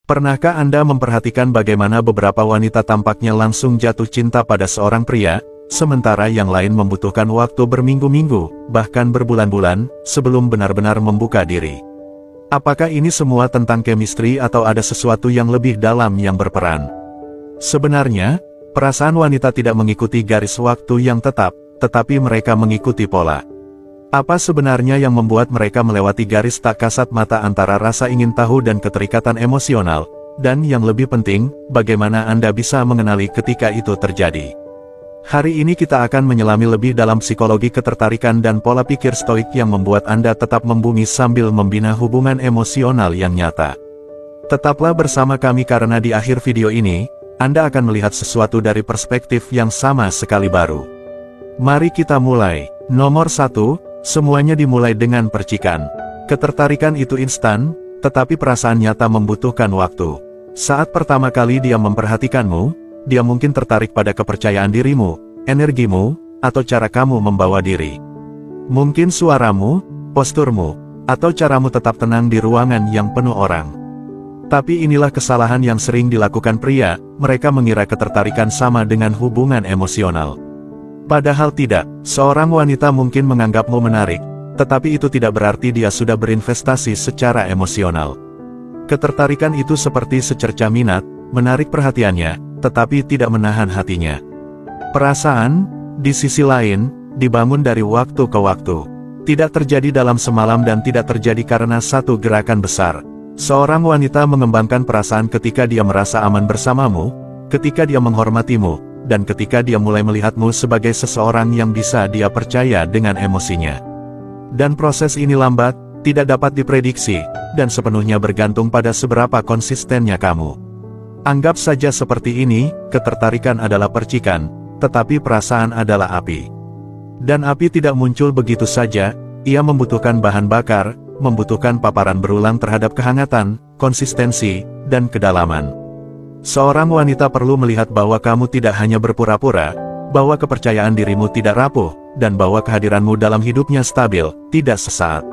Pernahkah Anda memperhatikan bagaimana beberapa wanita tampaknya langsung jatuh cinta pada seorang pria, sementara yang lain membutuhkan waktu berminggu-minggu, bahkan berbulan-bulan, sebelum benar-benar membuka diri? Apakah ini semua tentang chemistry atau ada sesuatu yang lebih dalam yang berperan? Sebenarnya, perasaan wanita tidak mengikuti garis waktu yang tetap, tetapi mereka mengikuti pola. Apa sebenarnya yang membuat mereka melewati garis tak kasat mata antara rasa ingin tahu dan keterikatan emosional? Dan yang lebih penting, bagaimana Anda bisa mengenali ketika itu terjadi? Hari ini kita akan menyelami lebih dalam psikologi ketertarikan dan pola pikir stoik yang membuat Anda tetap membumi sambil membina hubungan emosional yang nyata. Tetaplah bersama kami karena di akhir video ini, Anda akan melihat sesuatu dari perspektif yang sama sekali baru. Mari kita mulai. Nomor 1, semuanya dimulai dengan percikan. Ketertarikan itu instan, tetapi perasaan nyata membutuhkan waktu. Saat pertama kali dia memperhatikanmu, dia mungkin tertarik pada kepercayaan dirimu, energimu, atau cara kamu membawa diri. Mungkin suaramu, posturmu, atau caramu tetap tenang di ruangan yang penuh orang. Tapi inilah kesalahan yang sering dilakukan pria, mereka mengira ketertarikan sama dengan hubungan emosional. Padahal tidak, seorang wanita mungkin menganggapmu menarik, tetapi itu tidak berarti dia sudah berinvestasi secara emosional. Ketertarikan itu seperti secerca minat, menarik perhatiannya, tetapi tidak menahan hatinya. Perasaan, di sisi lain, dibangun dari waktu ke waktu. Tidak terjadi dalam semalam dan tidak terjadi karena satu gerakan besar. Seorang wanita mengembangkan perasaan ketika dia merasa aman bersamamu, ketika dia menghormatimu, dan ketika dia mulai melihatmu sebagai seseorang yang bisa dia percaya dengan emosinya. Dan proses ini lambat, tidak dapat diprediksi, dan sepenuhnya bergantung pada seberapa konsistennya kamu. Anggap saja seperti ini, ketertarikan adalah percikan, tetapi perasaan adalah api. Dan api tidak muncul begitu saja, ia membutuhkan bahan bakar, membutuhkan paparan berulang terhadap kehangatan, konsistensi, dan kedalaman. Seorang wanita perlu melihat bahwa kamu tidak hanya berpura-pura, bahwa kepercayaan dirimu tidak rapuh, dan bahwa kehadiranmu dalam hidupnya stabil, tidak sesaat.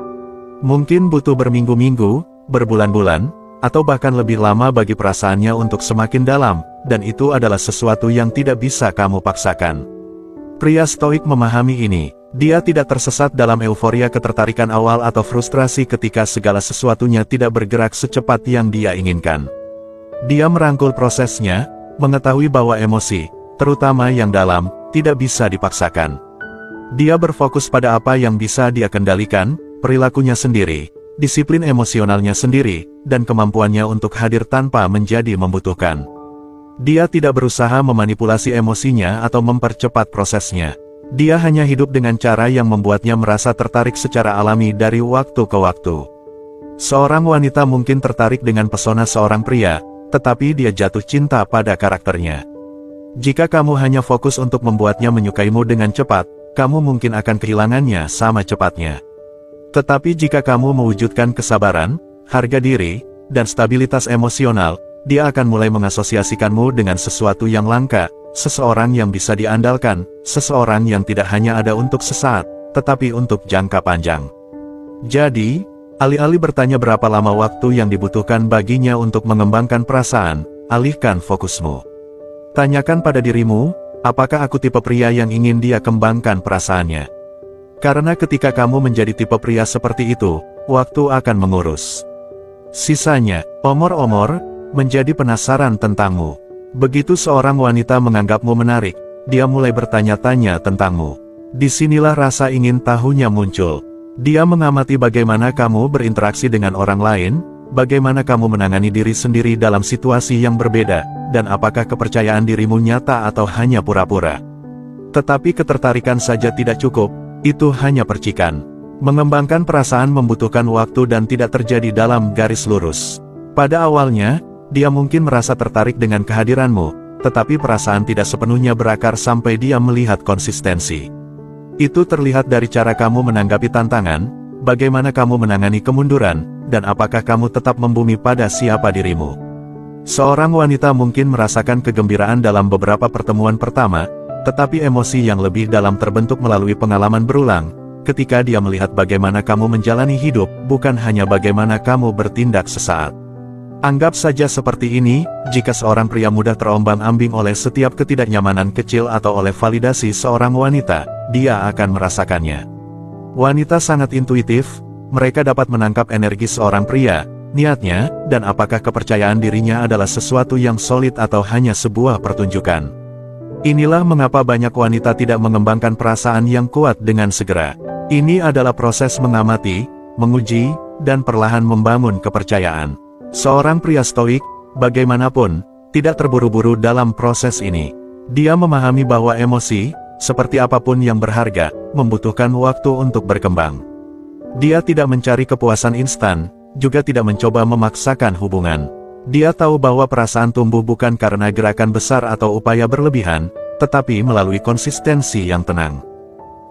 Mungkin butuh berminggu-minggu, berbulan-bulan, atau bahkan lebih lama bagi perasaannya untuk semakin dalam, dan itu adalah sesuatu yang tidak bisa kamu paksakan. Pria stoik memahami ini. Dia tidak tersesat dalam euforia ketertarikan awal atau frustrasi ketika segala sesuatunya tidak bergerak secepat yang dia inginkan. Dia merangkul prosesnya, mengetahui bahwa emosi, terutama yang dalam, tidak bisa dipaksakan. Dia berfokus pada apa yang bisa dia kendalikan, perilakunya sendiri, disiplin emosionalnya sendiri, dan kemampuannya untuk hadir tanpa menjadi membutuhkan. Dia tidak berusaha memanipulasi emosinya atau mempercepat prosesnya. Dia hanya hidup dengan cara yang membuatnya merasa tertarik secara alami dari waktu ke waktu. Seorang wanita mungkin tertarik dengan pesona seorang pria, tetapi dia jatuh cinta pada karakternya. Jika kamu hanya fokus untuk membuatnya menyukaimu dengan cepat, kamu mungkin akan kehilangannya sama cepatnya. Tetapi jika kamu mewujudkan kesabaran, harga diri, dan stabilitas emosional, dia akan mulai mengasosiasikanmu dengan sesuatu yang langka, seseorang yang bisa diandalkan, seseorang yang tidak hanya ada untuk sesaat, tetapi untuk jangka panjang. Jadi, alih-alih bertanya berapa lama waktu yang dibutuhkan baginya untuk mengembangkan perasaan, alihkan fokusmu. Tanyakan pada dirimu, apakah aku tipe pria yang ingin dia kembangkan perasaannya? Karena ketika kamu menjadi tipe pria seperti itu, waktu akan mengurus. Sisanya, omor-omor, menjadi penasaran tentangmu. Begitu seorang wanita menganggapmu menarik, dia mulai bertanya-tanya tentangmu. Disinilah rasa ingin tahunya muncul. Dia mengamati bagaimana kamu berinteraksi dengan orang lain, bagaimana kamu menangani diri sendiri dalam situasi yang berbeda, dan apakah kepercayaan dirimu nyata atau hanya pura-pura. Tetapi ketertarikan saja tidak cukup, itu hanya percikan. Mengembangkan perasaan membutuhkan waktu dan tidak terjadi dalam garis lurus. Pada awalnya, dia mungkin merasa tertarik dengan kehadiranmu, tetapi perasaan tidak sepenuhnya berakar sampai dia melihat konsistensi. Itu terlihat dari cara kamu menanggapi tantangan, bagaimana kamu menangani kemunduran, dan apakah kamu tetap membumi pada siapa dirimu. Seorang wanita mungkin merasakan kegembiraan dalam beberapa pertemuan pertama, tetapi emosi yang lebih dalam terbentuk melalui pengalaman berulang, ketika dia melihat bagaimana kamu menjalani hidup, bukan hanya bagaimana kamu bertindak sesaat. Anggap saja seperti ini, jika seorang pria mudah terombang-ambing oleh setiap ketidaknyamanan kecil atau oleh validasi seorang wanita, dia akan merasakannya. Wanita sangat intuitif, mereka dapat menangkap energi seorang pria, niatnya, dan apakah kepercayaan dirinya adalah sesuatu yang solid atau hanya sebuah pertunjukan. Inilah mengapa banyak wanita tidak mengembangkan perasaan yang kuat dengan segera. Ini adalah proses mengamati, menguji, dan perlahan membangun kepercayaan. Seorang pria stoik, bagaimanapun, tidak terburu-buru dalam proses ini. Dia memahami bahwa emosi, seperti apapun yang berharga, membutuhkan waktu untuk berkembang. Dia tidak mencari kepuasan instan, juga tidak mencoba memaksakan hubungan. Dia tahu bahwa perasaan tumbuh bukan karena gerakan besar atau upaya berlebihan, tetapi melalui konsistensi yang tenang.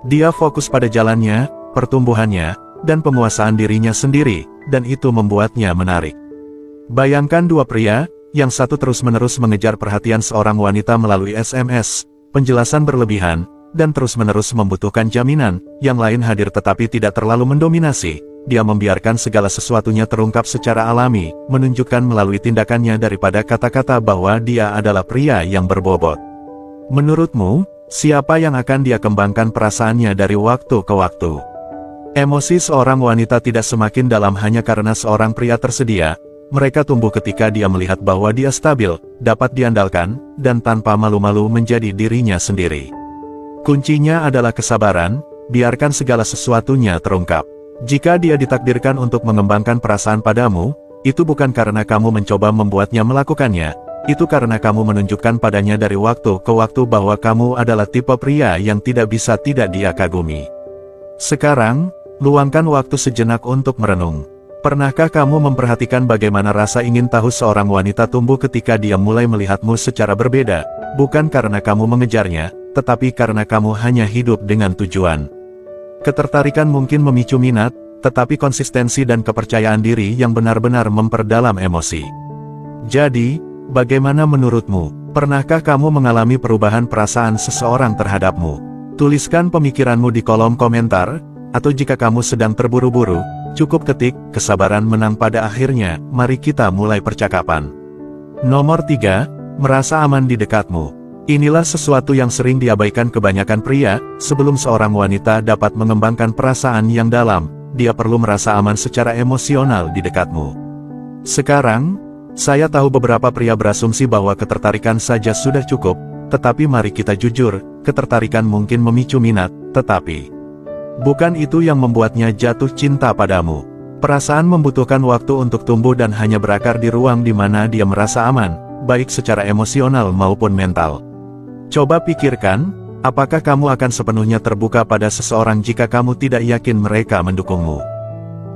Dia fokus pada jalannya, pertumbuhannya, dan penguasaan dirinya sendiri, dan itu membuatnya menarik. Bayangkan dua pria, yang satu terus-menerus mengejar perhatian seorang wanita melalui SMS, penjelasan berlebihan, dan terus-menerus membutuhkan jaminan, yang lain hadir tetapi tidak terlalu mendominasi. Dia membiarkan segala sesuatunya terungkap secara alami, menunjukkan melalui tindakannya daripada kata-kata bahwa dia adalah pria yang berbobot. Menurutmu, siapa yang akan dia kembangkan perasaannya dari waktu ke waktu? Emosi seorang wanita tidak semakin dalam hanya karena seorang pria tersedia. Mereka tumbuh ketika dia melihat bahwa dia stabil, dapat diandalkan, dan tanpa malu-malu menjadi dirinya sendiri. Kuncinya adalah kesabaran, biarkan segala sesuatunya terungkap. Jika dia ditakdirkan untuk mengembangkan perasaan padamu, itu bukan karena kamu mencoba membuatnya melakukannya, itu karena kamu menunjukkan padanya dari waktu ke waktu bahwa kamu adalah tipe pria yang tidak bisa tidak dia kagumi. Sekarang, luangkan waktu sejenak untuk merenung. Pernahkah kamu memperhatikan bagaimana rasa ingin tahu seorang wanita tumbuh ketika dia mulai melihatmu secara berbeda, bukan karena kamu mengejarnya, tetapi karena kamu hanya hidup dengan tujuan? Ketertarikan mungkin memicu minat, tetapi konsistensi dan kepercayaan diri yang benar-benar memperdalam emosi. Jadi, bagaimana menurutmu? Pernahkah kamu mengalami perubahan perasaan seseorang terhadapmu? Tuliskan pemikiranmu di kolom komentar, atau jika kamu sedang terburu-buru, cukup ketik, kesabaran menang pada akhirnya, mari kita mulai percakapan. Nomor 3, merasa aman di dekatmu. Inilah sesuatu yang sering diabaikan kebanyakan pria, sebelum seorang wanita dapat mengembangkan perasaan yang dalam, dia perlu merasa aman secara emosional di dekatmu. Sekarang, saya tahu beberapa pria berasumsi bahwa ketertarikan saja sudah cukup, tetapi mari kita jujur, ketertarikan mungkin memicu minat, tetapi bukan itu yang membuatnya jatuh cinta padamu. Perasaan membutuhkan waktu untuk tumbuh dan hanya berakar di ruang di mana dia merasa aman, baik secara emosional maupun mental. Coba pikirkan, apakah kamu akan sepenuhnya terbuka pada seseorang jika kamu tidak yakin mereka mendukungmu?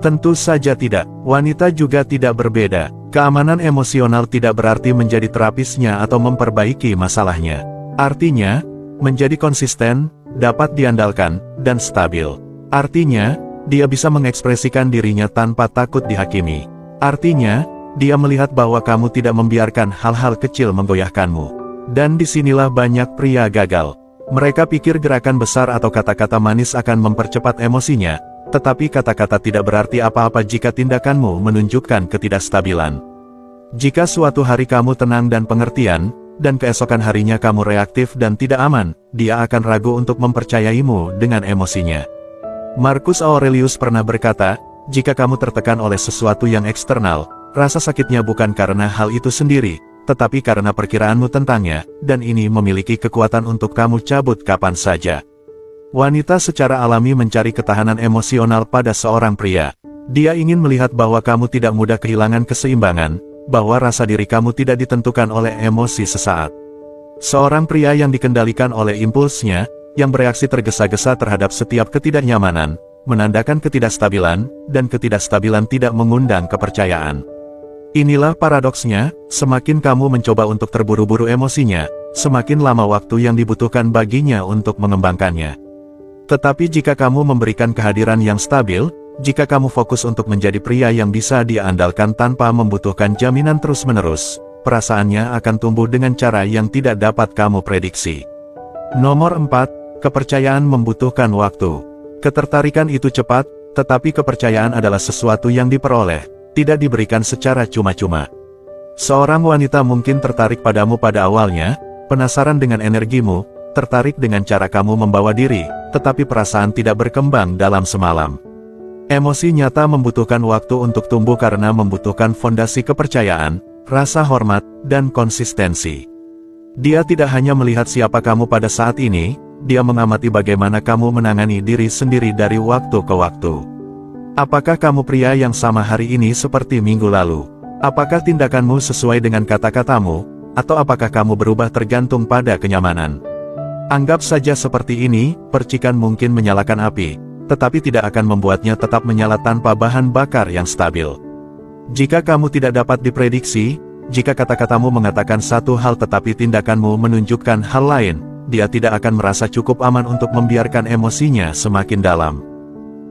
Tentu saja tidak. Wanita juga tidak berbeda. Keamanan emosional tidak berarti menjadi terapisnya atau memperbaiki masalahnya. Artinya, menjadi konsisten, dapat diandalkan, dan stabil. Artinya, dia bisa mengekspresikan dirinya tanpa takut dihakimi. Artinya, dia melihat bahwa kamu tidak membiarkan hal-hal kecil menggoyahkanmu. Dan disinilah banyak pria gagal. Mereka pikir gerakan besar atau kata-kata manis akan mempercepat emosinya, tetapi kata-kata tidak berarti apa-apa jika tindakanmu menunjukkan ketidakstabilan. Jika suatu hari kamu tenang dan pengertian, dan keesokan harinya kamu reaktif dan tidak aman, dia akan ragu untuk mempercayaimu dengan emosinya. Marcus Aurelius pernah berkata, jika kamu tertekan oleh sesuatu yang eksternal, rasa sakitnya bukan karena hal itu sendiri, tetapi karena perkiraanmu tentangnya, dan ini memiliki kekuatan untuk kamu cabut kapan saja. Wanita secara alami mencari ketahanan emosional pada seorang pria. Dia ingin melihat bahwa kamu tidak mudah kehilangan keseimbangan, bahwa rasa diri kamu tidak ditentukan oleh emosi sesaat. Seorang pria yang dikendalikan oleh impulsnya, yang bereaksi tergesa-gesa terhadap setiap ketidaknyamanan, menandakan ketidakstabilan, dan ketidakstabilan tidak mengundang kepercayaan. Inilah paradoksnya, semakin kamu mencoba untuk terburu-buru emosinya, semakin lama waktu yang dibutuhkan baginya untuk mengembangkannya. Tetapi jika kamu memberikan kehadiran yang stabil, jika kamu fokus untuk menjadi pria yang bisa dia andalkan tanpa membutuhkan jaminan terus-menerus, perasaannya akan tumbuh dengan cara yang tidak dapat kamu prediksi. Nomor 4, kepercayaan membutuhkan waktu. Ketertarikan itu cepat, tetapi kepercayaan adalah sesuatu yang diperoleh, tidak diberikan secara cuma-cuma. Seorang wanita mungkin tertarik padamu pada awalnya, penasaran dengan energimu, tertarik dengan cara kamu membawa diri, tetapi perasaan tidak berkembang dalam semalam. Emosi nyata membutuhkan waktu untuk tumbuh karena membutuhkan fondasi kepercayaan, rasa hormat, dan konsistensi. Dia tidak hanya melihat siapa kamu pada saat ini, dia mengamati bagaimana kamu menangani diri sendiri dari waktu ke waktu. Apakah kamu pria yang sama hari ini seperti minggu lalu? Apakah tindakanmu sesuai dengan kata-katamu, atau apakah kamu berubah tergantung pada kenyamanan? Anggap saja seperti ini, percikan mungkin menyalakan api, tetapi tidak akan membuatnya tetap menyala tanpa bahan bakar yang stabil. Jika kamu tidak dapat diprediksi, jika kata-katamu mengatakan satu hal tetapi tindakanmu menunjukkan hal lain, dia tidak akan merasa cukup aman untuk membiarkan emosinya semakin dalam.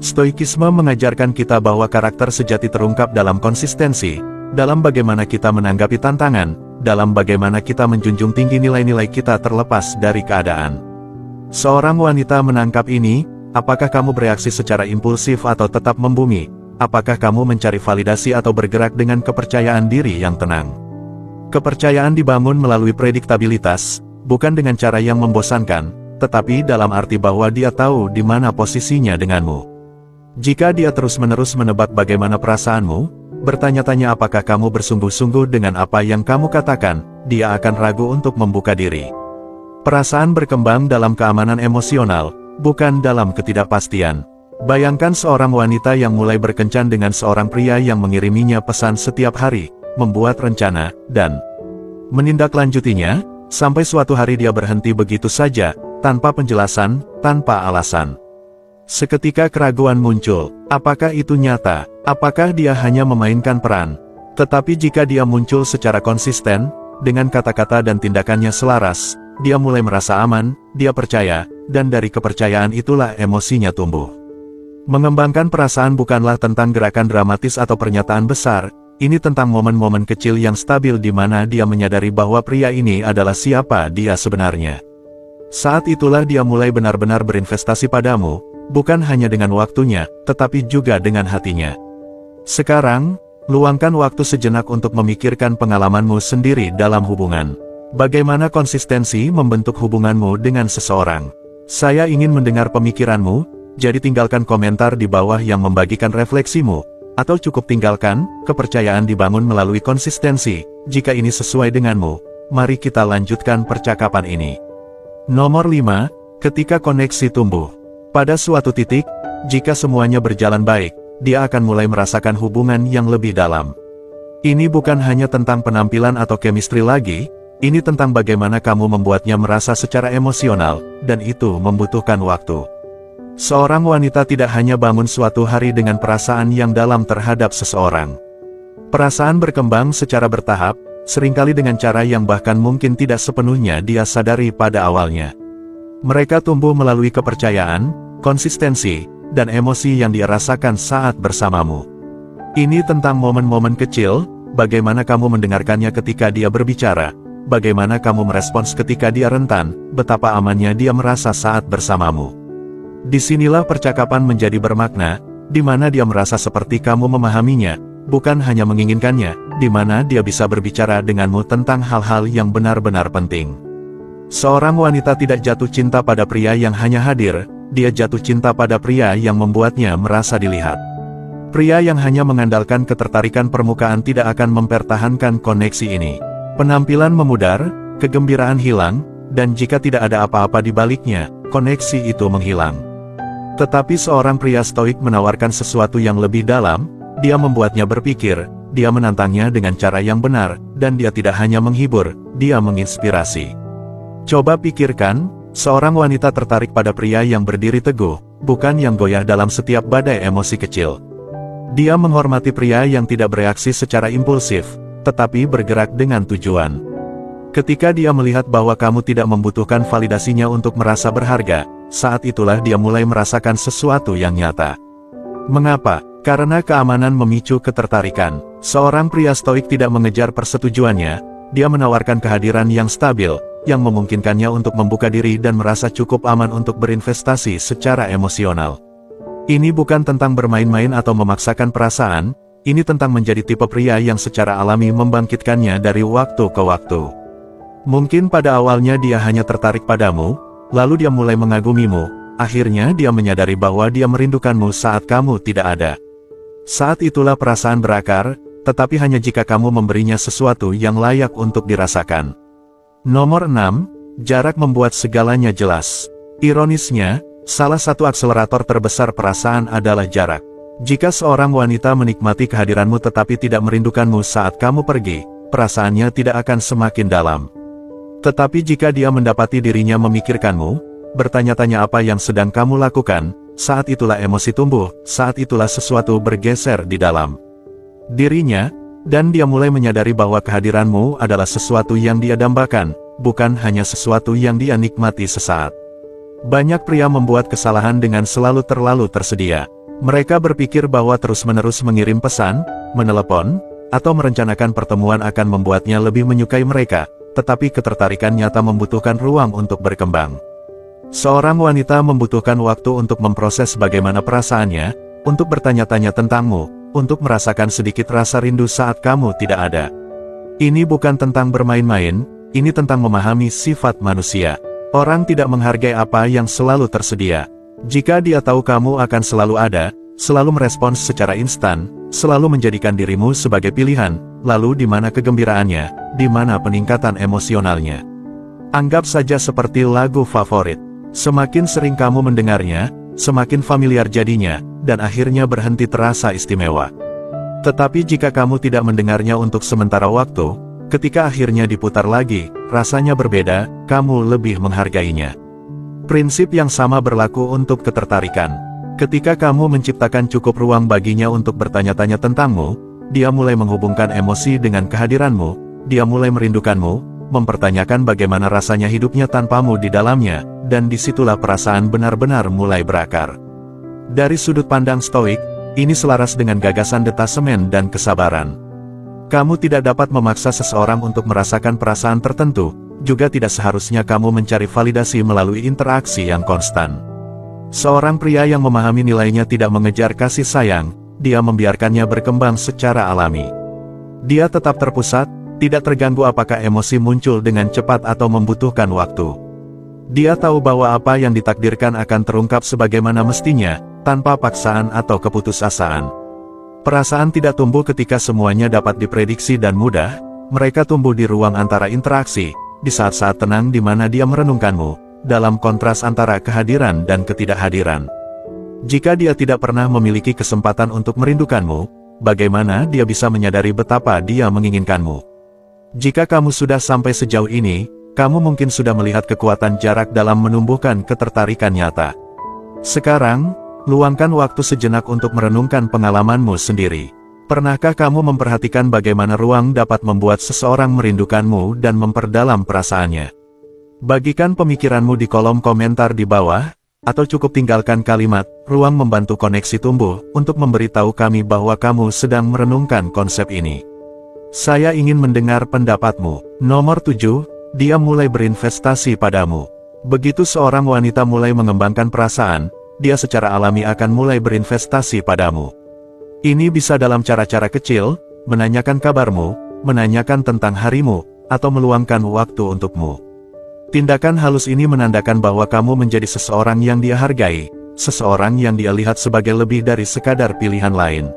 Stoikisme mengajarkan kita bahwa karakter sejati terungkap dalam konsistensi, dalam bagaimana kita menanggapi tantangan, dalam bagaimana kita menjunjung tinggi nilai-nilai kita terlepas dari keadaan. Seorang wanita menangkap ini, apakah kamu bereaksi secara impulsif atau tetap membumi? Apakah kamu mencari validasi atau bergerak dengan kepercayaan diri yang tenang? Kepercayaan dibangun melalui prediktabilitas, bukan dengan cara yang membosankan, tetapi dalam arti bahwa dia tahu di mana posisinya denganmu. Jika dia terus-menerus menebak bagaimana perasaanmu, bertanya-tanya apakah kamu bersungguh-sungguh dengan apa yang kamu katakan, dia akan ragu untuk membuka diri. Perasaan berkembang dalam keamanan emosional, bukan dalam ketidakpastian. Bayangkan seorang wanita yang mulai berkencan dengan seorang pria yang mengiriminya pesan setiap hari, membuat rencana, dan menindaklanjutinya, sampai suatu hari dia berhenti begitu saja, tanpa penjelasan, tanpa alasan. Seketika keraguan muncul, apakah itu nyata, apakah dia hanya memainkan peran? Tetapi jika dia muncul secara konsisten, dengan kata-kata dan tindakannya selaras, dia mulai merasa aman, dia percaya, dan dari kepercayaan itulah emosinya tumbuh. Mengembangkan perasaan bukanlah tentang gerakan dramatis atau pernyataan besar, ini tentang momen-momen kecil yang stabil di mana dia menyadari bahwa pria ini adalah siapa dia sebenarnya. Saat itulah dia mulai benar-benar berinvestasi padamu, bukan hanya dengan waktunya, tetapi juga dengan hatinya. Sekarang, luangkan waktu sejenak untuk memikirkan pengalamanmu sendiri dalam hubungan. Bagaimana konsistensi membentuk hubunganmu dengan seseorang? Saya ingin mendengar pemikiranmu, jadi tinggalkan komentar di bawah yang membagikan refleksimu, atau cukup tinggalkan, kepercayaan dibangun melalui konsistensi. Jika ini sesuai denganmu, mari kita lanjutkan percakapan ini. Nomor 5, ketika koneksi tumbuh. Pada suatu titik, jika semuanya berjalan baik, dia akan mulai merasakan hubungan yang lebih dalam. Ini bukan hanya tentang penampilan atau chemistry lagi, ini tentang bagaimana kamu membuatnya merasa secara emosional, dan itu membutuhkan waktu. Seorang wanita tidak hanya bangun suatu hari dengan perasaan yang dalam terhadap seseorang. Perasaan berkembang secara bertahap, seringkali dengan cara yang bahkan mungkin tidak sepenuhnya dia sadari pada awalnya. Mereka tumbuh melalui kepercayaan, konsistensi, dan emosi yang dia rasakan saat bersamamu. Ini tentang momen-momen kecil, bagaimana kamu mendengarkannya ketika dia berbicara, bagaimana kamu merespons ketika dia rentan, betapa amannya dia merasa saat bersamamu. Disinilah percakapan menjadi bermakna, di mana dia merasa seperti kamu memahaminya, bukan hanya menginginkannya, di mana dia bisa berbicara denganmu tentang hal-hal yang benar-benar penting. Seorang wanita tidak jatuh cinta pada pria yang hanya hadir, dia jatuh cinta pada pria yang membuatnya merasa dilihat. Pria yang hanya mengandalkan ketertarikan permukaan tidak akan mempertahankan koneksi ini. Penampilan memudar, kegembiraan hilang, dan jika tidak ada apa-apa di baliknya, koneksi itu menghilang. Tetapi seorang pria stoik menawarkan sesuatu yang lebih dalam, dia membuatnya berpikir, dia menantangnya dengan cara yang benar, dan dia tidak hanya menghibur, dia menginspirasi. Coba pikirkan, seorang wanita tertarik pada pria yang berdiri teguh, bukan yang goyah dalam setiap badai emosi kecil. Dia menghormati pria yang tidak bereaksi secara impulsif, tetapi bergerak dengan tujuan. Ketika dia melihat bahwa kamu tidak membutuhkan validasinya untuk merasa berharga, saat itulah dia mulai merasakan sesuatu yang nyata. Mengapa? Karena keamanan memicu ketertarikan. Seorang pria stoik tidak mengejar persetujuannya, dia menawarkan kehadiran yang stabil, yang memungkinkannya untuk membuka diri dan merasa cukup aman untuk berinvestasi secara emosional. Ini bukan tentang bermain-main atau memaksakan perasaan, ini tentang menjadi tipe pria yang secara alami membangkitkannya dari waktu ke waktu. Mungkin pada awalnya dia hanya tertarik padamu, lalu dia mulai mengagumimu, akhirnya dia menyadari bahwa dia merindukanmu saat kamu tidak ada. Saat itulah perasaan berakar, tetapi hanya jika kamu memberinya sesuatu yang layak untuk dirasakan. Nomor 6, jarak membuat segalanya jelas. Ironisnya, salah satu akselerator terbesar perasaan adalah jarak. Jika seorang wanita menikmati kehadiranmu tetapi tidak merindukanmu saat kamu pergi, perasaannya tidak akan semakin dalam. Tetapi jika dia mendapati dirinya memikirkanmu, bertanya-tanya apa yang sedang kamu lakukan, saat itulah emosi tumbuh, saat itulah sesuatu bergeser di dalam dirinya, dan dia mulai menyadari bahwa kehadiranmu adalah sesuatu yang dia dambakan, bukan hanya sesuatu yang dia nikmati sesaat. Banyak pria membuat kesalahan dengan selalu terlalu tersedia. Mereka berpikir bahwa terus-menerus mengirim pesan, menelepon, atau merencanakan pertemuan akan membuatnya lebih menyukai mereka, tetapi ketertarikan nyata membutuhkan ruang untuk berkembang. Seorang wanita membutuhkan waktu untuk memproses bagaimana perasaannya, untuk bertanya-tanya tentangmu, untuk merasakan sedikit rasa rindu saat kamu tidak ada. Ini bukan tentang bermain-main, ini tentang memahami sifat manusia. Orang tidak menghargai apa yang selalu tersedia. Jika dia tahu kamu akan selalu ada, selalu merespons secara instan, selalu menjadikan dirimu sebagai pilihan, lalu di mana kegembiraannya, di mana peningkatan emosionalnya. Anggap saja seperti lagu favorit. Semakin sering kamu mendengarnya, semakin familiar jadinya, dan akhirnya berhenti terasa istimewa. Tetapi jika kamu tidak mendengarnya untuk sementara waktu, ketika akhirnya diputar lagi, rasanya berbeda, kamu lebih menghargainya. Prinsip yang sama berlaku untuk ketertarikan. Ketika kamu menciptakan cukup ruang baginya untuk bertanya-tanya tentangmu, dia mulai menghubungkan emosi dengan kehadiranmu, dia mulai merindukanmu, mempertanyakan bagaimana rasanya hidupnya tanpamu di dalamnya, dan disitulah perasaan benar-benar mulai berakar. Dari sudut pandang stoik, ini selaras dengan gagasan detasemen dan kesabaran. Kamu tidak dapat memaksa seseorang untuk merasakan perasaan tertentu, juga tidak seharusnya kamu mencari validasi melalui interaksi yang konstan. Seorang pria yang memahami nilainya tidak mengejar kasih sayang, dia membiarkannya berkembang secara alami. Dia tetap terpusat, tidak terganggu apakah emosi muncul dengan cepat atau membutuhkan waktu. Dia tahu bahwa apa yang ditakdirkan akan terungkap sebagaimana mestinya, tanpa paksaan atau keputusasaan. Perasaan tidak tumbuh ketika semuanya dapat diprediksi dan mudah, mereka tumbuh di ruang antara interaksi, di saat-saat tenang di mana dia merenungkanmu, dalam kontras antara kehadiran dan ketidakhadiran. Jika dia tidak pernah memiliki kesempatan untuk merindukanmu, bagaimana dia bisa menyadari betapa dia menginginkanmu? Jika kamu sudah sampai sejauh ini, kamu mungkin sudah melihat kekuatan jarak dalam menumbuhkan ketertarikan nyata. Sekarang, luangkan waktu sejenak untuk merenungkan pengalamanmu sendiri. Pernahkah kamu memperhatikan bagaimana ruang dapat membuat seseorang merindukanmu dan memperdalam perasaannya? Bagikan pemikiranmu di kolom komentar di bawah, atau cukup tinggalkan kalimat, ruang membantu koneksi tumbuh, untuk memberitahu kami bahwa kamu sedang merenungkan konsep ini. Saya ingin mendengar pendapatmu. Nomor 7, dia mulai berinvestasi padamu. Begitu seorang wanita mulai mengembangkan perasaan, dia secara alami akan mulai berinvestasi padamu. Ini bisa dalam cara-cara kecil, menanyakan kabarmu, menanyakan tentang harimu, atau meluangkan waktu untukmu. Tindakan halus ini menandakan bahwa kamu menjadi seseorang yang dia hargai, seseorang yang dia lihat sebagai lebih dari sekadar pilihan lain.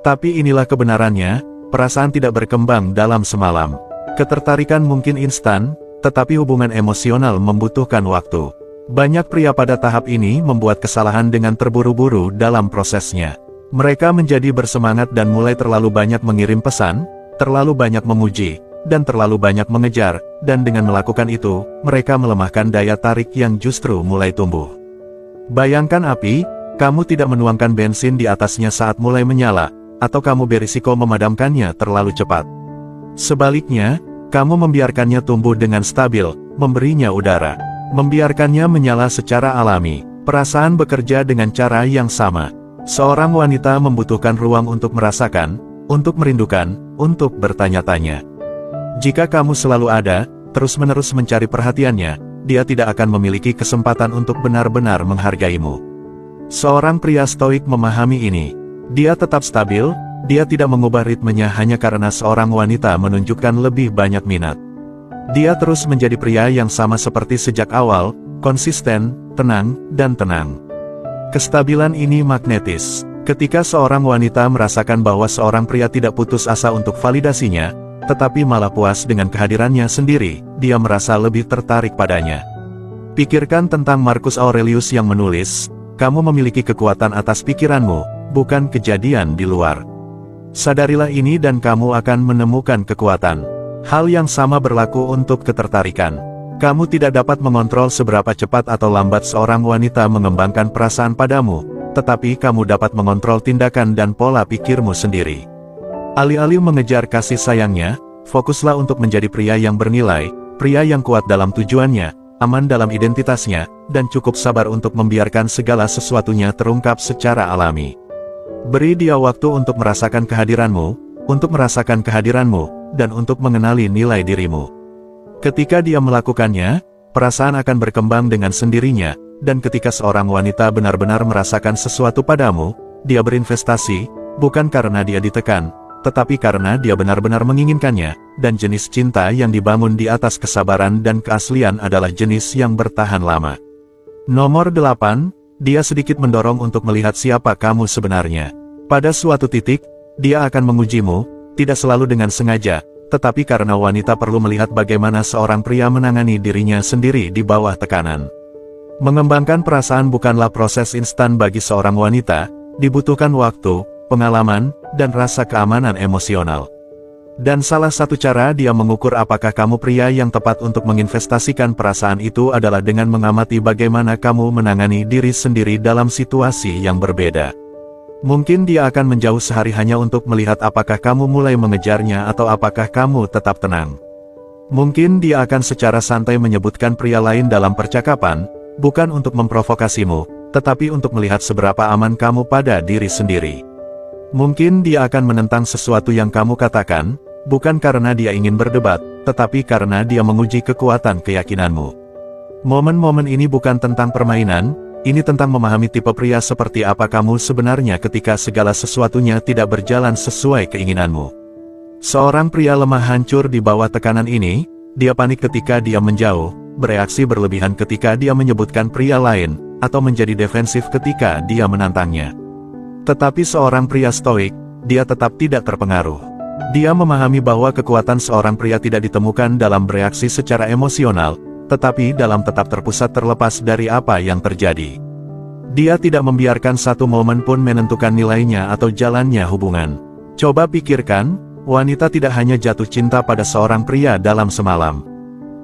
Tapi inilah kebenarannya, perasaan tidak berkembang dalam semalam. Ketertarikan mungkin instan, tetapi hubungan emosional membutuhkan waktu. Banyak pria pada tahap ini membuat kesalahan dengan terburu-buru dalam prosesnya. Mereka menjadi bersemangat dan mulai terlalu banyak mengirim pesan, terlalu banyak memuji, dan terlalu banyak mengejar, dan dengan melakukan itu, mereka melemahkan daya tarik yang justru mulai tumbuh. Bayangkan api, kamu tidak menuangkan bensin di atasnya saat mulai menyala, atau kamu berisiko memadamkannya terlalu cepat. Sebaliknya, kamu membiarkannya tumbuh dengan stabil, memberinya udara, membiarkannya menyala secara alami. Perasaan bekerja dengan cara yang sama. Seorang wanita membutuhkan ruang untuk merasakan, untuk merindukan, untuk bertanya-tanya. Jika kamu selalu ada, terus-menerus mencari perhatiannya, dia tidak akan memiliki kesempatan untuk benar-benar menghargaimu. Seorang pria stoik memahami ini. Dia tetap stabil, Dia tidak mengubah ritmenya hanya karena seorang wanita menunjukkan lebih banyak minat. Dia terus menjadi pria yang sama seperti sejak awal, konsisten, tenang, dan tenang. Kestabilan ini magnetis. Ketika seorang wanita merasakan bahwa seorang pria tidak putus asa untuk validasinya, tetapi malah puas dengan kehadirannya sendiri, dia merasa lebih tertarik padanya. Pikirkan tentang Marcus Aurelius yang menulis, "Kamu memiliki kekuatan atas pikiranmu, bukan kejadian di luar. Sadarilah ini dan kamu akan menemukan kekuatan." Hal yang sama berlaku untuk ketertarikan. Kamu tidak dapat mengontrol seberapa cepat atau lambat seorang wanita mengembangkan perasaan padamu, tetapi kamu dapat mengontrol tindakan dan pola pikirmu sendiri. Alih-alih mengejar kasih sayangnya, fokuslah untuk menjadi pria yang bernilai, pria yang kuat dalam tujuannya, aman dalam identitasnya, dan cukup sabar untuk membiarkan segala sesuatunya terungkap secara alami. Beri dia waktu untuk merasakan kehadiranmu, dan untuk mengenali nilai dirimu. Ketika dia melakukannya, perasaan akan berkembang dengan sendirinya, dan ketika seorang wanita benar-benar merasakan sesuatu padamu, dia berinvestasi, bukan karena dia ditekan, tetapi karena dia benar-benar menginginkannya, dan jenis cinta yang dibangun di atas kesabaran dan keaslian adalah jenis yang bertahan lama. Nomor 8, dia sedikit mendorong untuk melihat siapa kamu sebenarnya. Pada suatu titik, dia akan mengujimu, tidak selalu dengan sengaja, tetapi karena wanita perlu melihat bagaimana seorang pria menangani dirinya sendiri di bawah tekanan. Mengembangkan perasaan bukanlah proses instan bagi seorang wanita, dibutuhkan waktu, pengalaman, dan rasa keamanan emosional. Dan salah satu cara dia mengukur apakah kamu pria yang tepat untuk menginvestasikan perasaan itu adalah dengan mengamati bagaimana kamu menangani diri sendiri dalam situasi yang berbeda. Mungkin dia akan menjauh sehari hanya untuk melihat apakah kamu mulai mengejarnya atau apakah kamu tetap tenang. Mungkin dia akan secara santai menyebutkan pria lain dalam percakapan, bukan untuk memprovokasimu, tetapi untuk melihat seberapa aman kamu pada diri sendiri. Mungkin dia akan menentang sesuatu yang kamu katakan, bukan karena dia ingin berdebat, tetapi karena dia menguji kekuatan keyakinanmu. Momen-momen ini bukan tentang permainan, ini tentang memahami tipe pria seperti apa kamu sebenarnya ketika segala sesuatunya tidak berjalan sesuai keinginanmu. Seorang pria lemah hancur di bawah tekanan ini, dia panik ketika dia menjauh, bereaksi berlebihan ketika dia menyebutkan pria lain, atau menjadi defensif ketika dia menantangnya. Tetapi seorang pria stoik, dia tetap tidak terpengaruh. Dia memahami bahwa kekuatan seorang pria tidak ditemukan dalam bereaksi secara emosional, tetapi dalam tetap terpusat terlepas dari apa yang terjadi. Dia tidak membiarkan satu momen pun menentukan nilainya atau jalannya hubungan. Coba pikirkan, wanita tidak hanya jatuh cinta pada seorang pria dalam semalam.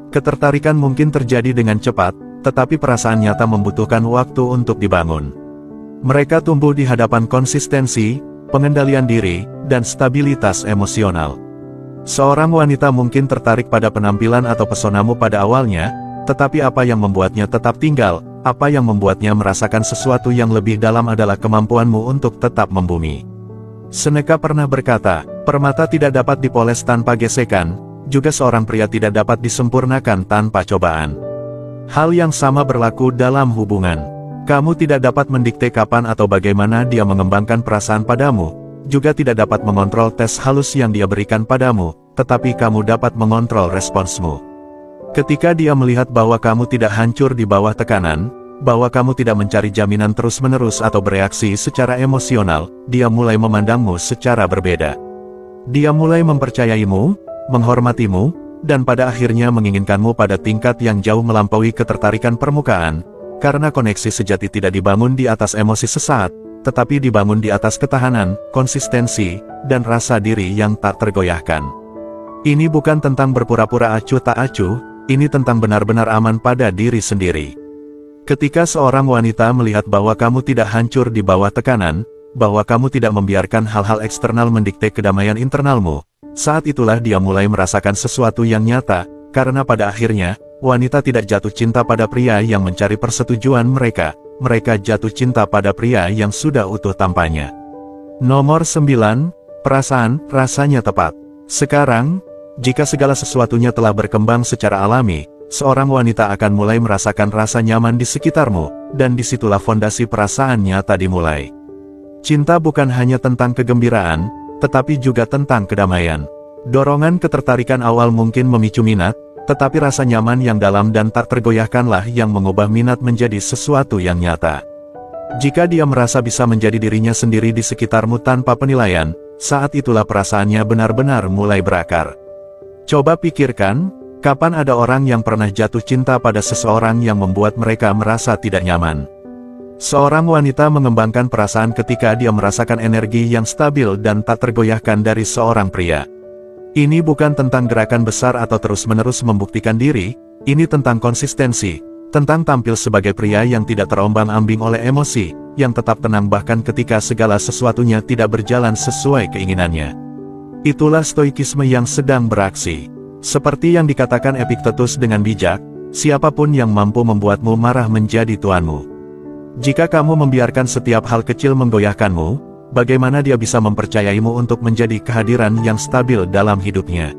Ketertarikan mungkin terjadi dengan cepat, tetapi perasaan nyata membutuhkan waktu untuk dibangun. Mereka tumbuh di hadapan konsistensi, pengendalian diri, dan stabilitas emosional. Seorang wanita mungkin tertarik pada penampilan atau pesonamu pada awalnya, tetapi apa yang membuatnya tetap tinggal, apa yang membuatnya merasakan sesuatu yang lebih dalam adalah kemampuanmu untuk tetap membumi. Seneca pernah berkata, permata tidak dapat dipoles tanpa gesekan, juga seorang pria tidak dapat disempurnakan tanpa cobaan. Hal yang sama berlaku dalam hubungan. Kamu tidak dapat mendikte kapan atau bagaimana dia mengembangkan perasaan padamu, juga tidak dapat mengontrol tes halus yang dia berikan padamu, tetapi kamu dapat mengontrol responsmu. Ketika dia melihat bahwa kamu tidak hancur di bawah tekanan, bahwa kamu tidak mencari jaminan terus-menerus atau bereaksi secara emosional, dia mulai memandangmu secara berbeda. Dia mulai mempercayaimu, menghormatimu, dan pada akhirnya menginginkanmu pada tingkat yang jauh melampaui ketertarikan permukaan. Karena koneksi sejati tidak dibangun di atas emosi sesaat, tetapi dibangun di atas ketahanan, konsistensi, dan rasa diri yang tak tergoyahkan. Ini bukan tentang berpura-pura acuh tak acuh, ini tentang benar-benar aman pada diri sendiri. Ketika seorang wanita melihat bahwa kamu tidak hancur di bawah tekanan, bahwa kamu tidak membiarkan hal-hal eksternal mendikte kedamaian internalmu, saat itulah dia mulai merasakan sesuatu yang nyata, karena pada akhirnya, wanita tidak jatuh cinta pada pria yang mencari persetujuan mereka, mereka jatuh cinta pada pria yang sudah utuh tampaknya. Nomor 9, perasaan, rasanya tepat. Sekarang, jika segala sesuatunya telah berkembang secara alami, seorang wanita akan mulai merasakan rasa nyaman di sekitarmu, dan disitulah fondasi perasaan nyata dimulai. Cinta bukan hanya tentang kegembiraan, tetapi juga tentang kedamaian. Dorongan ketertarikan awal mungkin memicu minat, tetapi rasa nyaman yang dalam dan tak tergoyahkanlah yang mengubah minat menjadi sesuatu yang nyata. Jika dia merasa bisa menjadi dirinya sendiri di sekitarmu tanpa penilaian, saat itulah perasaannya benar-benar mulai berakar. Coba pikirkan, kapan ada orang yang pernah jatuh cinta pada seseorang yang membuat mereka merasa tidak nyaman? Seorang wanita mengembangkan perasaan ketika dia merasakan energi yang stabil dan tak tergoyahkan dari seorang pria. Ini bukan tentang gerakan besar atau terus-menerus membuktikan diri, ini tentang konsistensi, tentang tampil sebagai pria yang tidak terombang-ambing oleh emosi, yang tetap tenang bahkan ketika segala sesuatunya tidak berjalan sesuai keinginannya. Itulah stoikisme yang sedang beraksi. Seperti yang dikatakan Epictetus dengan bijak, siapapun yang mampu membuatmu marah menjadi tuanmu. Jika kamu membiarkan setiap hal kecil menggoyahkanmu, bagaimana dia bisa mempercayaimu untuk menjadi kehadiran yang stabil dalam hidupnya?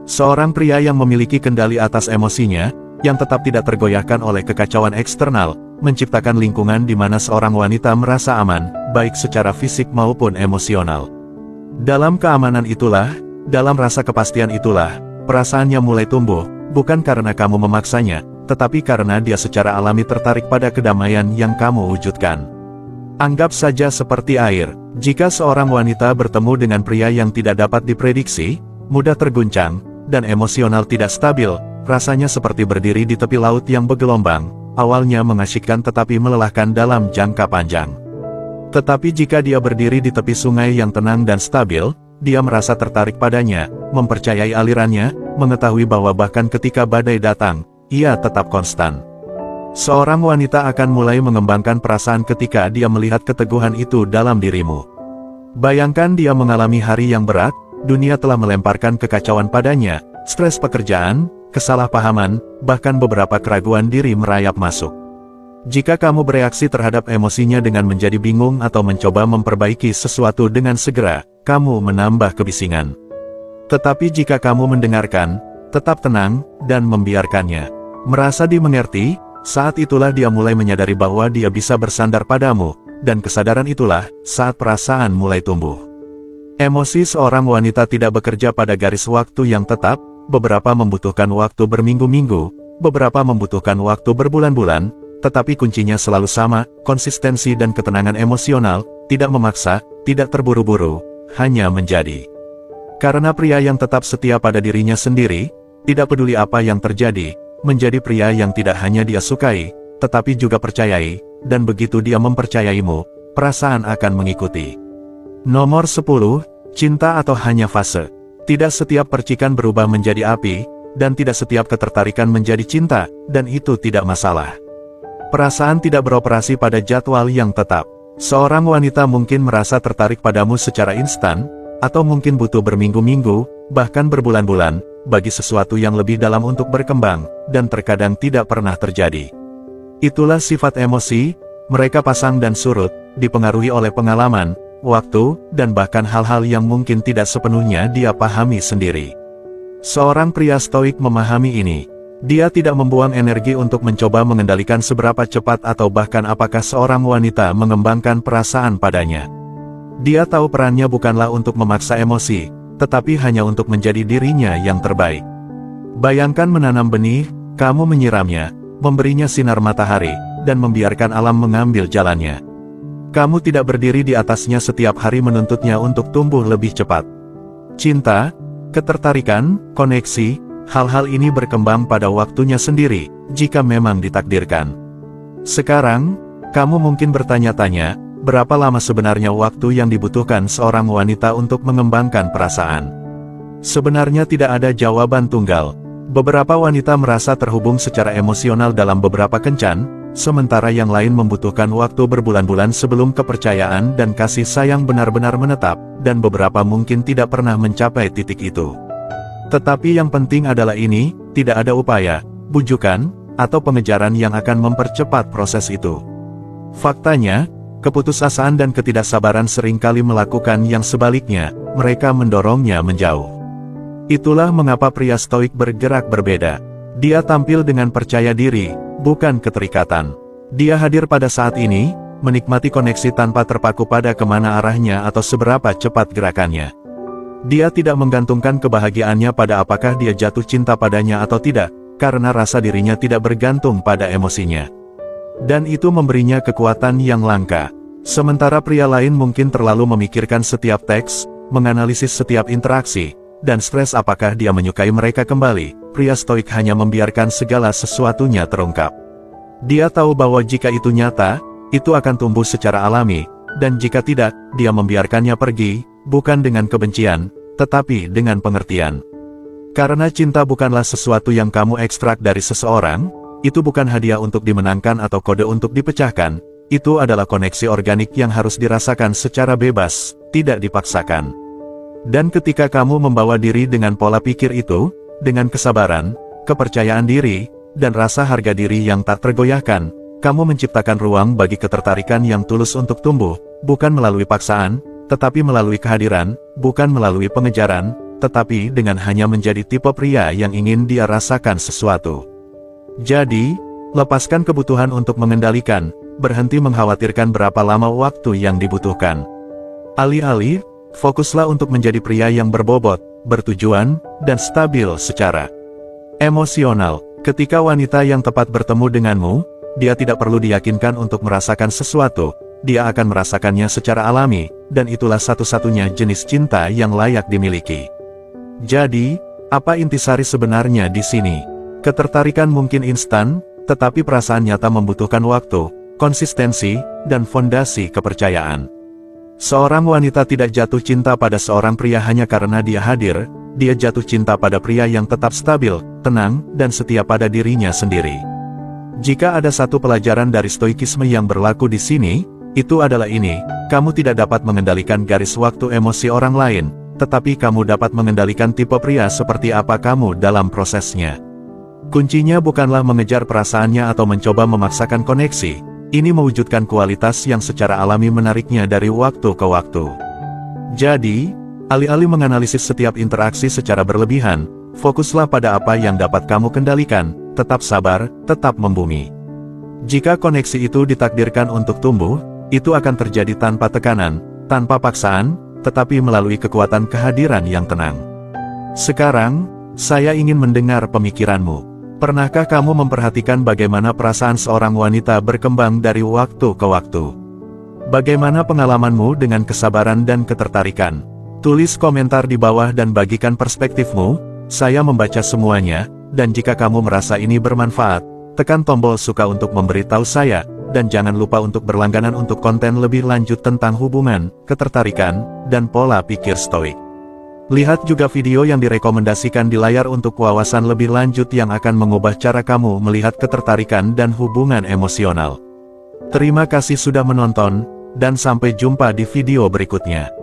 Seorang pria yang memiliki kendali atas emosinya, yang tetap tidak tergoyahkan oleh kekacauan eksternal, menciptakan lingkungan di mana seorang wanita merasa aman, baik secara fisik maupun emosional. Dalam keamanan itulah, dalam rasa kepastian itulah, perasaannya mulai tumbuh, bukan karena kamu memaksanya, tetapi karena dia secara alami tertarik pada kedamaian yang kamu wujudkan. Anggap saja seperti air. Jika seorang wanita bertemu dengan pria yang tidak dapat diprediksi, mudah terguncang, dan emosional tidak stabil, rasanya seperti berdiri di tepi laut yang bergelombang, awalnya mengasyikkan tetapi melelahkan dalam jangka panjang. Tetapi jika dia berdiri di tepi sungai yang tenang dan stabil, dia merasa tertarik padanya, mempercayai alirannya, mengetahui bahwa bahkan ketika badai datang, ia tetap konstan. Seorang wanita akan mulai mengembangkan perasaan ketika dia melihat keteguhan itu dalam dirimu. Bayangkan dia mengalami hari yang berat, dunia telah melemparkan kekacauan padanya, stres pekerjaan, kesalahpahaman, bahkan beberapa keraguan diri merayap masuk. Jika kamu bereaksi terhadap emosinya dengan menjadi bingung atau mencoba memperbaiki sesuatu dengan segera, kamu menambah kebisingan. Tetapi jika kamu mendengarkan, tetap tenang, dan membiarkannya merasa dimengerti, saat itulah dia mulai menyadari bahwa dia bisa bersandar padamu, dan kesadaran itulah saat perasaan mulai tumbuh. Emosi seorang wanita tidak bekerja pada garis waktu yang tetap, beberapa membutuhkan waktu berminggu-minggu, beberapa membutuhkan waktu berbulan-bulan, tetapi kuncinya selalu sama, konsistensi dan ketenangan emosional, tidak memaksa, tidak terburu-buru, hanya menjadi. Karena pria yang tetap setia pada dirinya sendiri, tidak peduli apa yang terjadi, menjadi pria yang tidak hanya dia sukai, tetapi juga percayai, dan begitu dia mempercayaimu, perasaan akan mengikuti. Nomor 10, cinta atau hanya fase. Tidak setiap percikan berubah menjadi api, dan tidak setiap ketertarikan menjadi cinta, dan itu tidak masalah. Perasaan tidak beroperasi pada jadwal yang tetap. Seorang wanita mungkin merasa tertarik padamu secara instan, atau mungkin butuh berminggu-minggu, bahkan berbulan-bulan, bagi sesuatu yang lebih dalam untuk berkembang, dan terkadang tidak pernah terjadi. Itulah sifat emosi, mereka pasang dan surut, dipengaruhi oleh pengalaman, waktu, dan bahkan hal-hal yang mungkin tidak sepenuhnya dia pahami sendiri. Seorang pria stoik memahami ini. Dia tidak membuang energi untuk mencoba mengendalikan seberapa cepat atau bahkan apakah seorang wanita mengembangkan perasaan padanya. Dia tahu perannya bukanlah untuk memaksa emosi, tetapi hanya untuk menjadi dirinya yang terbaik. Bayangkan menanam benih, kamu menyiramnya, memberinya sinar matahari, dan membiarkan alam mengambil jalannya. Kamu tidak berdiri di atasnya setiap hari menuntutnya untuk tumbuh lebih cepat. Cinta, ketertarikan, koneksi, hal-hal ini berkembang pada waktunya sendiri, jika memang ditakdirkan. Sekarang, kamu mungkin bertanya-tanya, berapa lama sebenarnya waktu yang dibutuhkan seorang wanita untuk mengembangkan perasaan? Sebenarnya tidak ada jawaban tunggal. Beberapa wanita merasa terhubung secara emosional dalam beberapa kencan, sementara yang lain membutuhkan waktu berbulan-bulan sebelum kepercayaan dan kasih sayang benar-benar menetap, dan beberapa mungkin tidak pernah mencapai titik itu. Tetapi yang penting adalah ini, tidak ada upaya, bujukan, atau pengejaran yang akan mempercepat proses itu. Faktanya, keputusasaan dan ketidaksabaran seringkali melakukan yang sebaliknya, mereka mendorongnya menjauh. Itulah mengapa pria stoik bergerak berbeda. Dia tampil dengan percaya diri, bukan keterikatan. Dia hadir pada saat ini, menikmati koneksi tanpa terpaku pada kemana arahnya atau seberapa cepat gerakannya. Dia tidak menggantungkan kebahagiaannya pada apakah dia jatuh cinta padanya atau tidak, karena rasa dirinya tidak bergantung pada emosinya. Dan itu memberinya kekuatan yang langka. Sementara pria lain mungkin terlalu memikirkan setiap teks, menganalisis setiap interaksi, dan stres apakah dia menyukai mereka kembali. Pria stoik hanya membiarkan segala sesuatunya terungkap. Dia tahu bahwa jika itu nyata, itu akan tumbuh secara alami, dan jika tidak, dia membiarkannya pergi, bukan dengan kebencian, tetapi dengan pengertian. Karena cinta bukanlah sesuatu yang kamu ekstrak dari seseorang, itu bukan hadiah untuk dimenangkan atau kode untuk dipecahkan, itu adalah koneksi organik yang harus dirasakan secara bebas, tidak dipaksakan. Dan ketika kamu membawa diri dengan pola pikir itu, dengan kesabaran, kepercayaan diri, dan rasa harga diri yang tak tergoyahkan, kamu menciptakan ruang bagi ketertarikan yang tulus untuk tumbuh, bukan melalui paksaan, tetapi melalui kehadiran, bukan melalui pengejaran, tetapi dengan hanya menjadi tipe pria yang ingin dia rasakan sesuatu. Jadi, lepaskan kebutuhan untuk mengendalikan, berhenti mengkhawatirkan berapa lama waktu yang dibutuhkan. Alih-alih, fokuslah untuk menjadi pria yang berbobot, bertujuan, dan stabil secara emosional. Ketika wanita yang tepat bertemu denganmu, dia tidak perlu diyakinkan untuk merasakan sesuatu, dia akan merasakannya secara alami, dan itulah satu-satunya jenis cinta yang layak dimiliki. Jadi, apa intisari sebenarnya di sini? Ketertarikan mungkin instan, tetapi perasaan nyata membutuhkan waktu, konsistensi, dan fondasi kepercayaan. Seorang wanita tidak jatuh cinta pada seorang pria hanya karena dia hadir, dia jatuh cinta pada pria yang tetap stabil, tenang, dan setia pada dirinya sendiri. Jika ada satu pelajaran dari stoikisme yang berlaku di sini, itu adalah ini: kamu tidak dapat mengendalikan garis waktu emosi orang lain, tetapi kamu dapat mengendalikan tipe pria seperti apa kamu dalam prosesnya. Kuncinya bukanlah mengejar perasaannya atau mencoba memaksakan koneksi. Ini mewujudkan kualitas yang secara alami menariknya dari waktu ke waktu. Jadi, alih-alih menganalisis setiap interaksi secara berlebihan, fokuslah pada apa yang dapat kamu kendalikan, tetap sabar, tetap membumi. Jika koneksi itu ditakdirkan untuk tumbuh, itu akan terjadi tanpa tekanan, tanpa paksaan, tetapi melalui kekuatan kehadiran yang tenang. Sekarang, saya ingin mendengar pemikiranmu. Pernahkah kamu memperhatikan bagaimana perasaan seorang wanita berkembang dari waktu ke waktu? Bagaimana pengalamanmu dengan kesabaran dan ketertarikan? Tulis komentar di bawah dan bagikan perspektifmu, saya membaca semuanya, dan jika kamu merasa ini bermanfaat, tekan tombol suka untuk memberitahu saya, dan jangan lupa untuk berlangganan untuk konten lebih lanjut tentang hubungan, ketertarikan, dan pola pikir stoik. Lihat juga video yang direkomendasikan di layar untuk wawasan lebih lanjut yang akan mengubah cara kamu melihat ketertarikan dan hubungan emosional. Terima kasih sudah menonton, dan sampai jumpa di video berikutnya.